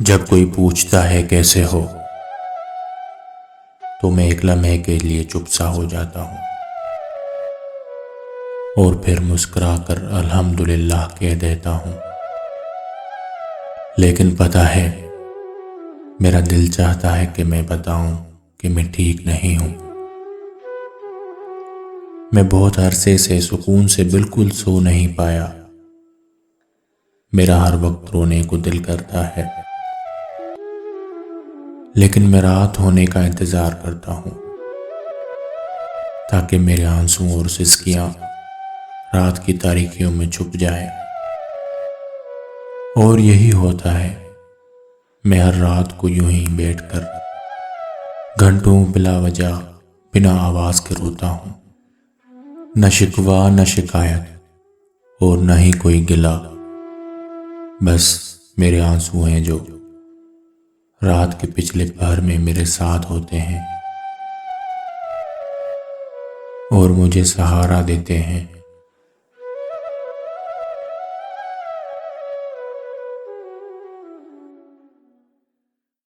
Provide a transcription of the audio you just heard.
जब कोई पूछता है कैसे हो, तो मैं एक लम्हे के लिए चुप सा हो जाता हूँ और फिर मुस्कुराकर अल्हम्दुलिल्लाह कह देता हूँ। लेकिन पता है, मेरा दिल चाहता है कि मैं बताऊं कि मैं ठीक नहीं हूँ। मैं बहुत अरसे से सुकून से बिल्कुल सो नहीं पाया। मेरा हर वक्त रोने को दिल करता है, लेकिन मैं रात होने का इंतजार करता हूँ ताकि मेरे आंसू और सिसकियां रात की तारीकियों में छुप जाए। और यही होता है, मैं हर रात को यूं ही बैठकर घंटों बिला वजह बिना आवाज के रोता हूँ। न शिकवा न शिकायत और न ही कोई गिला, बस मेरे आंसू हैं जो रात के पिछले पहर में मेरे साथ होते हैं और मुझे सहारा देते हैं।